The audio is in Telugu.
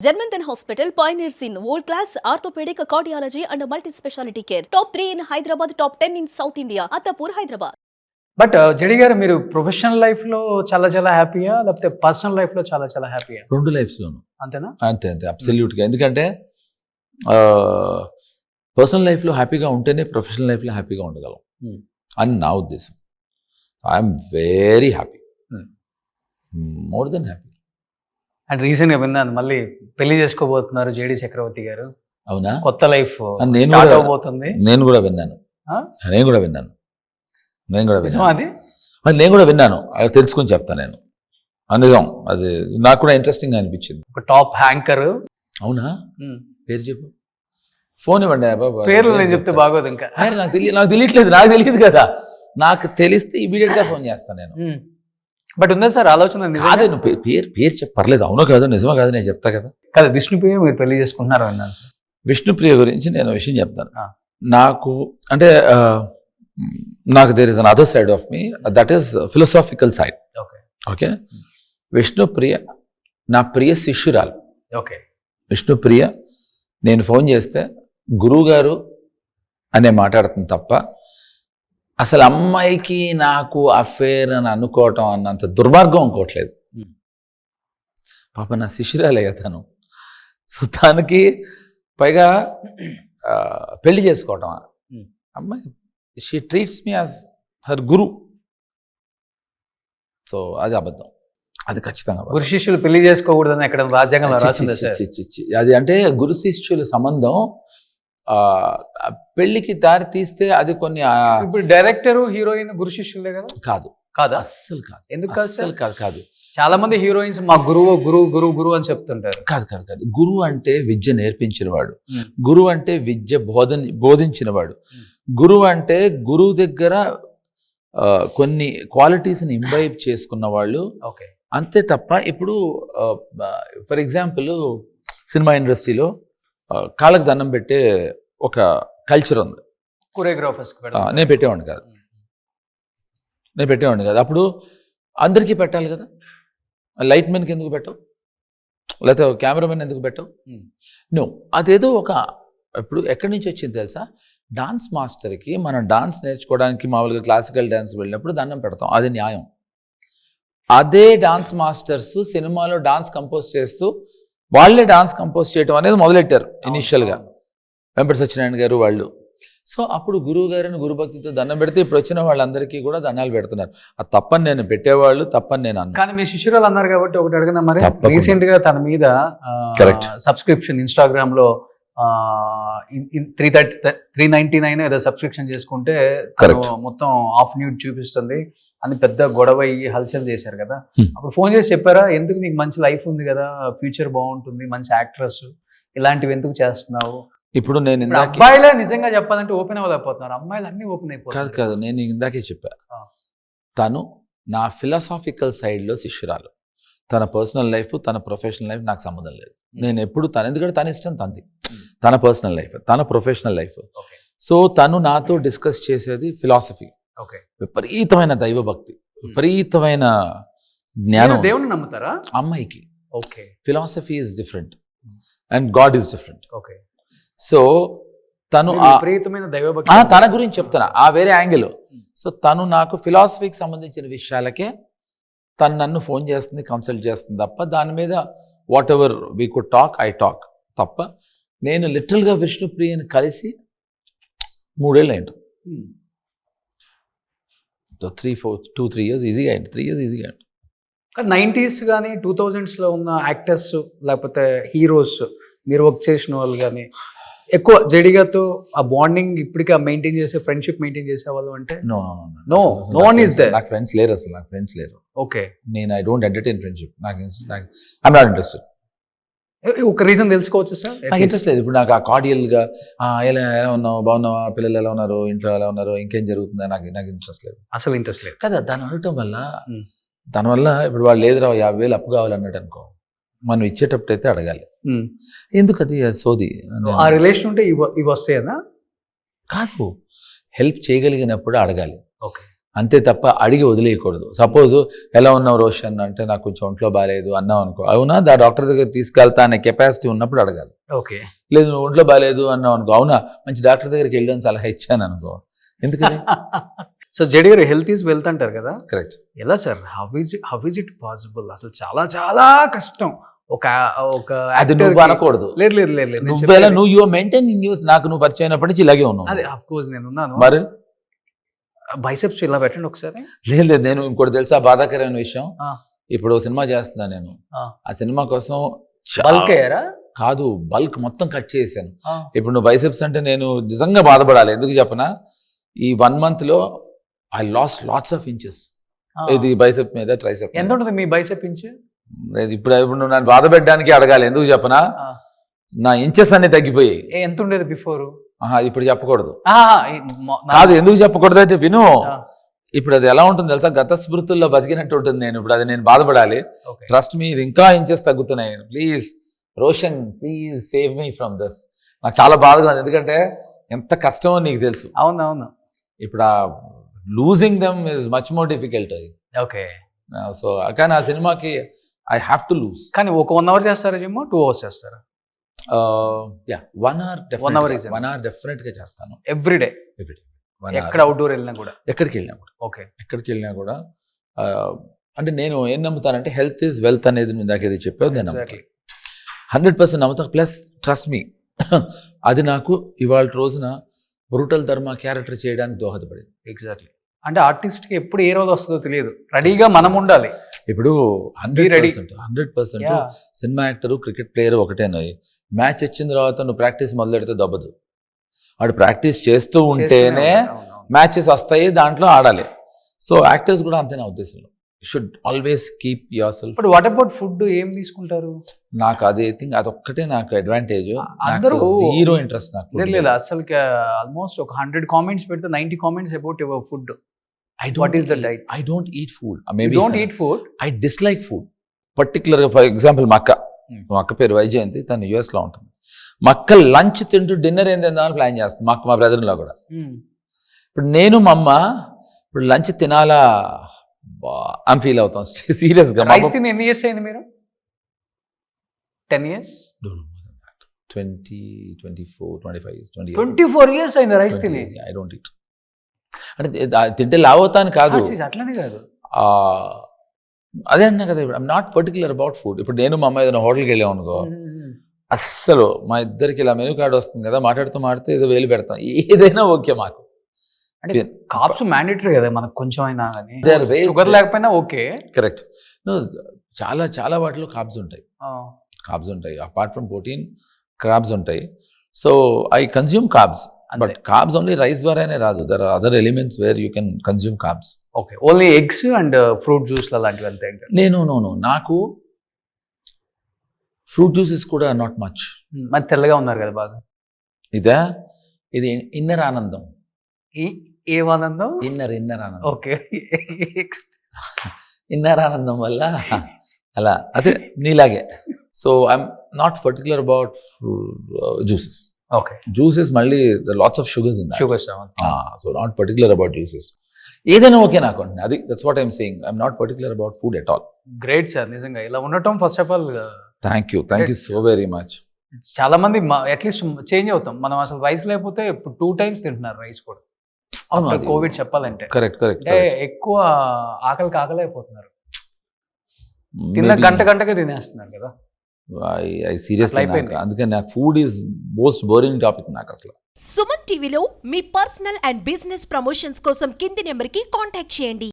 Germanton Hospital pioneers in world-class orthopedic cardiology and multi-specialty care. Top 3 in Hyderabad, top 10 in South India. Attapur, Hyderabad. But జడి గారు మీరు ప్రొఫెషనల్ లైఫ్ లో చాలా చాలా హ్యాపీయా లేకపోతే పర్సనల్ లైఫ్ లో చాలా చాలా హ్యాపీయా? రెండు లైఫ్స్లోను అంతేనా? అంతే అబ్సల్యూట్గా. ఎందుకంటే పర్సనల్ లైఫ్లో హ్యాపీగా ఉంటేనే ప్రొఫెషనల్ లైఫ్లో హ్యాపీగా ఉండగలం అని నా ఉద్దేశం. I'm very happy, more than happy. And recent గా విన్నాను మళ్ళీ పెళ్లి చేసుకోబోతున్నారు జేడి చక్రవర్తి గారు. అవునా? కొత్త లైఫ్ నేను స్టార్ట్ కూడా- అవబోతుంది. నేను కూడా విన్నాను. ఆ? నేను కూడా విన్నాను. నిజమా అది? అది నేను కూడా విన్నాను. అది తెలుసుకొని చెప్తాను నేను. నిజం, అది నాకు కూడా ఇంట్రెస్టింగ్ అనిపించింది. ఒక టాప్ హ్యాంకర్. అవునా? పేరు చెప్పు. ఫోన్ ఇవ్వండి బాబా. పేర్లు నేను చెప్తే బాగోదు ఇంకా. నాకు తెలియట్లేదు. నాకు తెలియదు కదా. నాకు తెలిస్తే ఇమీడియట్ గా ఫోన్ చేస్తాను నేను. బట్ ఉందా సార్ ఆలోచన? అదే నువ్వు పేరు చెప్ప పర్లేదు. అవునో కాదు, నిజమా కాదు నేను చెప్తా కదా. కదా విష్ణుప్రియ మీరు పెళ్లి చేసుకుంటున్నారు అన్నాను సార్. విష్ణుప్రియ గురించి నేను విషయం చెప్తాను. ఆ. నాకు అంటే నాకు there is another side of me, that is philosophical side. Okay okay. Vishnupriya నా ప్రియ శిష్యురాలు. ఓకే. విష్ణుప్రియ నేను ఫోన్ చేస్తే గురువు గారు అనే మాట్లాడుతుంది తప్ప అసలు అమ్మాయికి నాకు అఫేర్ అని అనుకోవటం అన్నంత దుర్మార్గం అనుకోవట్లేదు. పాప నా శిష్యురాలయ్యా తను. సో తనకి పైగా పెళ్లి చేసుకోవటం అమ్మాయి, she treats me as her Guru. So అది అబద్ధం, అది ఖచ్చితంగా అబద్ధం. గురు శిష్యులు పెళ్లి చేసుకోకూడదని ఎక్కడ రాజ్యాంగంలో రాసింది సార్. అది అంటే గురు శిష్యుల సంబంధం పెళ్లికి దారి తీస్తే అది కొన్ని ఇప్పుడు డైరెక్టర్ హీరోయిన్ గురు శిష్యులే కదా? కాదు కాదా? అస్సలు కాదు. ఎందుకు కాదు అస్సలు సార్? కాదు కాదు చాలా మంది హీరోయిన్స్ మా గురువు గురువు గురువు గురువు అని చెప్తుంటారు. కాదు కాదు కాదు గురువు అంటే విద్య నేర్పించిన వాడు. గురువు అంటే విద్య బోధించిన వాడు. గురువు అంటే గురువు దగ్గర కొన్ని క్వాలిటీస్ని ఇంబైబ్ చేసుకున్న వాళ్ళు. ఓకే. అంతే తప్ప ఇప్పుడు ఫర్ ఎగ్జాంపుల్ సినిమా ఇండస్ట్రీలో కాళ్ళకు దండం పెట్టే ఒక కల్చర్ ఉంది. కొరియోగ్రాఫర్స్ నేను పెట్టేవాడిని కాదు. అప్పుడు అందరికీ పెట్టాలి కదా. లైట్ మెన్కి ఎందుకు పెట్టవు, లేకపోతే కెమెరామెన్ ఎందుకు పెట్టవు? నో, అదేదో ఒక ఇప్పుడు ఎక్కడి నుంచి వచ్చింది తెలుసా? డాన్స్ మాస్టర్కి మనం డాన్స్ నేర్చుకోవడానికి మామూలుగా క్లాసికల్ డాన్స్ వెళ్ళినప్పుడు దండం పెడతాం, అది న్యాయం. అదే డాన్స్ మాస్టర్స్ సినిమాలో డాన్స్ కంపోజ్ చేస్తూ వాళ్ళే డాన్స్ కంపోజ్ చేయడం అనేది మొదలెట్టారు ఇనిషియల్గా, వెంపటి సత్యనారాయణ గారు వాళ్ళు. సో అప్పుడు గురువు గారిని గురుభక్తితో దండం పెడితే ఇప్పుడు వచ్చిన వాళ్ళందరికీ కూడా దండాలు పెడుతున్నారు. అది తప్పని నేను పెట్టేవాళ్ళు, తప్పని నేను అన్నా. కానీ మీ శిష్యురాలు అన్నారు కాబట్టి ఒకటి అడిగినా మరి, తప్పకుండా. రీసెంట్ గా తన మీద సబ్స్క్రిప్షన్ ఇన్స్టాగ్రామ్ లో 399 ఏదో సబ్స్క్రిప్షన్ చేసుకుంటే మొత్తం ఆఫ్ న్యూడ్ చూపిస్తుంది అని పెద్ద గొడవ అయ్యి హల్చల్ చేశారు కదా. అప్పుడు ఫోన్ చేసి చెప్పారా, ఎందుకు నీకు మంచి లైఫ్ ఉంది కదా, ఫ్యూచర్ బాగుంటుంది, మంచి యాక్ట్రెస్, ఇలాంటివి ఎందుకు చేస్తున్నావు? ఇప్పుడు నేను అబ్బాయిలే నిజంగా చెప్పాలంటే ఓపెన్ అవ్వలేకపోతున్నారు, అమ్మాయిలు అన్ని ఓపెన్ అయిపోతారు. కాదు నేను ఇందాకే చెప్పా, తను నా ఫిలాసాఫికల్ సైడ్లో శిష్యురాలు. తన పర్సనల్ లైఫ్, తన ప్రొఫెషనల్ లైఫ్ నాకు సంబంధం లేదు. నేను ఎప్పుడు ఎందుకంటే తన ఇష్టం తంది, తన పర్సనల్ లైఫ్, తన ప్రొఫెషనల్ లైఫ్. సో తను నాతో డిస్కస్ చేసేది ఫిలాసఫీ, విపరీతమైన దైవభక్తి, విపరీతమైన జ్ఞానం. దేవుని నమ్ముతారా అమ్మాయికి? Okay. Philosophy is different and God is different. Okay. So తను విపరీతమైన దైవభక్తి, తన గురించి చెప్తున్నా ఆ వేరే యాంగిల్. సో తను నాకు ఫిలాసఫీకి సంబంధించిన విషయాలకే తను నన్ను ఫోన్ చేస్తుంది, కన్సల్ట్ చేస్తుంది తప్ప దాని మీద what ever we could talk I talk తప్ప. నేను లిటరల్గా విష్ణుప్రియని కలిసి 3 ఏళ్ళు అయింది. 2-3 years ఈజీగా అయింది. 3 years ఈజీగా అయింది. కానీ 90s కానీ 2000s లో ఉన్న యాక్టర్స్ లేకపోతే హీరోస్ మీరు వర్క్ చేసిన వాళ్ళు కానీ ఎక్కువ జడిగాతో ఆ బాండింగ్ ఇప్పటికీ మెయింటైన్ చేసే, ఫ్రెండ్షిప్ మెయింటైన్ చేసే వాళ్ళు అంటే? No one is there. నాకు ఫ్రెండ్స్ లేరు, అసలు నాకు ఫ్రెండ్స్ లేరు. ఓకే. నేను I don't entertain friendship. I'm not interested. ఒక రీజన్ తెలుసుకోవచ్చు సార్? నాకు ఇంట్రెస్ట్ లేదు. ఇప్పుడు నాకు ఆ కార్డియల్గా ఎలా ఉన్నావు, బాగున్నావా, పిల్లలు ఎలా ఉన్నారు, ఇంట్లో ఎలా ఉన్నారు, ఇంకేం జరుగుతుందా, నాకు ఇంట్రెస్ట్ లేదు. అసలు ఇంట్రెస్ట్ లేదు కదా. దాన్ని అనటం వల్ల దానివల్ల ఇప్పుడు వాళ్ళు లేదురా 50,000 అప్పు కావాలి అన్నట్టు అనుకో, మనం ఇచ్చేటప్పుడు అయితే అడగాలి. ఎందుకు అది సోది? ఆ రిలేషన్ ఉంటే ఇవి వస్తాయనా? కాదు, హెల్ప్ చేయగలిగినప్పుడు అడగాలి. ఓకే. అంతే తప్ప అడిగి వదిలేయకూడదు. సపోజ్ ఎలా ఉన్నావు రోషన్ అంటే నాకు కొంచెం ఒంట్లో బాగాలేదు అన్నావు అనుకో, అవునా డాక్టర్ దగ్గర తీసుకెళ్తా అనే కెపాసిటీ ఉన్నప్పుడు అడగాలి. ఓకే. లేదు నువ్వు ఒంట్లో బాగాలేదు అన్నావు అనుకో, అవునా మంచి డాక్టర్ దగ్గరికి వెళ్ళని సలహా ఇచ్చాను అనుకో. ఎందుకని? సో జడి గారు హెల్త్ ఈజ్ వెల్త్ అంటారు కదా, కరెక్ట్. ఎలా sir, how is it possible? అసలు చాలా చాలా కష్టం. అది నువ్వు అనకూడదు. లేదు నువ్వు యువర్ మెయింటైనింగ్ న్యూస్, నాకు నువ్వు పరిచయం అయినప్పటి నుంచి ఇలాగే ఉన్నావు. అదే ఆఫ్ కోర్స్ నేను ఉన్నాను. మరి బైసెప్స్ ఇలా పెట్టండి ఒకసారి. లేదు నేను ఇంకోటి తెలుసా బాధాకరమైన విషయం, ఇప్పుడు సినిమా చేస్తున్నా నేను, ఆ సినిమా కోసం బల్క్ అయ్యారా? కాదు, బల్క్ మొత్తం కట్ చేశాను. ఇప్పుడు నువ్వు బైసెప్స్ అంటే నేను నిజంగా బాధపడాలి. ఎందుకు చెప్పనా, ఈ 1 month లో I last lots of inches. ఇది బైసెప్ మీద ట్రైసెప్. ఎంత ఉంటుంది మీ బైసెప్ ఇంచ్? ఇప్పుడు నువ్వు నన్ను బాధ పెట్టడానికి అడగాలి. ఎందుకు చెప్పనా, నా ఇంచెస్ అన్ని తగ్గిపోయాయి. ఎంత ఉండేది బిఫోర్? ఇప్పుడు చెప్పకూడదు. కాదు, ఎందుకు చెప్పకూడదు అయితే విను. ఇప్పుడు అది ఎలా ఉంటుంది తెలుసా, గత స్మృతుల్లో బతికినట్టు ఉంటుంది. నేను ఇప్పుడు అది నేను బాధపడాలి. ట్రస్ట్ మీ, ఇది ఇంకా ఇంచెస్ తగ్గుతున్నాయి. Please Roshan, please save me from this. నాకు చాలా బాధగా ఉంది, ఎందుకంటే ఎంత కష్టమో నీకు తెలుసు. అవునవును. ఇప్పుడు ఆ losing them is much more difficult. Okay. So కానీ ఆ సినిమాకి ఐ హ్యావ్ టు లూజ్. కానీ ఒక 1 hour చేస్తారా జిమ్? 2 hours చేస్తారా? 1 hour డెఫినెట్ గా చేస్తాను. ఎవ్రీడే ఎక్కడ అవుట్డోర్ వెళ్ళినా కూడా? ఎక్కడికి వెళ్ళినా కూడా అంటే నేను ఏం నమ్ముతానంటే హెల్త్ ఈజ్ వెల్త్ అనేది ఇందాక ఏది చెప్పావు, నేను 100% నమ్ముతా. ప్లస్ ట్రస్ట్ మీ, అది నాకు ఇవాళ రోజున బ్రూటల్ ధర్మ క్యారెక్టర్ చేయడానికి దోహదపడింది. ఎగ్జాక్ట్లీ. అంటే ఆర్టిస్ట్కి ఎప్పుడు ఏ రోజు వస్తుందో తెలియదు, రెడీగా మనం ఉండాలి. ఇప్పుడు 100% సినిమా యాక్టర్, క్రికెట్ ప్లేయర్ ఒకటేనాయి. మ్యాచ్ వచ్చిన తర్వాత నువ్వు ప్రాక్టీస్ మొదలెడితే దబ్బదు. వాడు ప్రాక్టీస్ చేస్తూ ఉంటేనే మ్యాచెస్ వస్తాయి, దాంట్లో ఆడాలి. సో యాక్టర్స్ కూడా అంతే నా ఉద్దేశంలో. Should always keep your self. But what about food, ఏం తీసుకుంటారు? నాకు అదొక్కటే నాకు అడ్వాంటేజ్. అందరూ జీరో ఇంట్రెస్ట్ నాకు. లేదు అసలు ఆల్మోస్ట్ ఒక 100 comments పెడితే 90 comments about your food. What is the diet? I don't eat food. Maybe you don't eat food? I dislike food. Particularly, for example, మా అక్క పేరు వైజయంతి, తను US లో ఉంటుంది. మా అక్క లంచ్ తింటూ డిన్నర్ ఏం తిందామని ప్లాన్ చేస్తుంది. మా బ్రదర్లో కూడా. ఇప్పుడు నేను మా అమ్మ ఇప్పుడు లంచ్ తినాలా అని ఫీల్ అవుతాం సీరియస్గా. రైస్ తిని ఎన్ని ఇయర్స్ అయింది మీరు? 10 years? 20, 24, 25 years. 24 years అయింది రైస్ తిని? I don't eat. అంటే తింటే లావ్ అవుతాను కాదు, అట్లనే కాదు. అదే అన్నా కదా, ఇప్పుడు I'm not particular about food. ఇప్పుడు నేను మా అమ్మ ఏదైనా హోటల్కి వెళ్ళాం అనుకో, అస్సలు మా ఇద్దరికి ఇలా మెనూ కార్డ్ వస్తుంది కదా, మాట్లాడితే ఏదో వేలు పెడతాం, ఏదైనా ఓకే మాకు. అంటే కార్బ్స్ మ్యాండేటరీ కదా మనకు, కొంచెం అయినా కానీ షుగర్ లేకపోయినా ఓకే. కరెక్ట్. చాలా చాలా వాటిలో కార్బ్స్ ఉంటాయి. అపార్ట్ ఫ్రమ్ ప్రోటీన్ కార్బ్స్ ఉంటాయి. So I consume carbs. But carbs only rice ద్వారానే రాదు. There are other elements where you can consume carbs. Okay. Only eggs and fruit juice అలాంటివి అంతే? నాకు ఫ్రూట్ జ్యూసెస్ కూడా నాట్ మచ్. మరి తెల్లగా ఉన్నారు కదా బాగా. ఇది ఇన్నర్ ఆనందం. ఏమానందం? ఇన్నర్ ఆనందం. ఓకే. ఇన్నర్ ఆనందం వల్ల అలా, అదే నీలాగే. So I'm not particular about juices. Okay. Juices మళ్ళీ lots of sugars in sugars. So not particular about juices. ఏదైనా ఓకే నాకు. అది that's what I'm saying. I'm not particular about food at all. Great sir, నిజంగా ఇలా ఉండటం first of all. Thank you so very much. చాలా మంది అట్లీస్ట్ చేంజ్ అవుతాం మనం. అసలు రైస్ లేకపోతే ఇప్పుడు 2 times తింటున్నారు రైస్ కూడా. కోవిడ్ చెప్పాలంటే కరెక్ట్. అంటే ఎక్కువ ఆకలి అయిపోతున్నారు. తిన్న గంటగా తినేస్తున్నారు కదా. I seriously అందుకని నాకు food is most boring topic నాకు అసలు. సుమన్ టీవీలో మీ పర్సనల్ అండ్ బిజినెస్ ప్రమోషన్స్ కోసం కింది నెంబర్కి కాంటాక్ట్ చేయండి.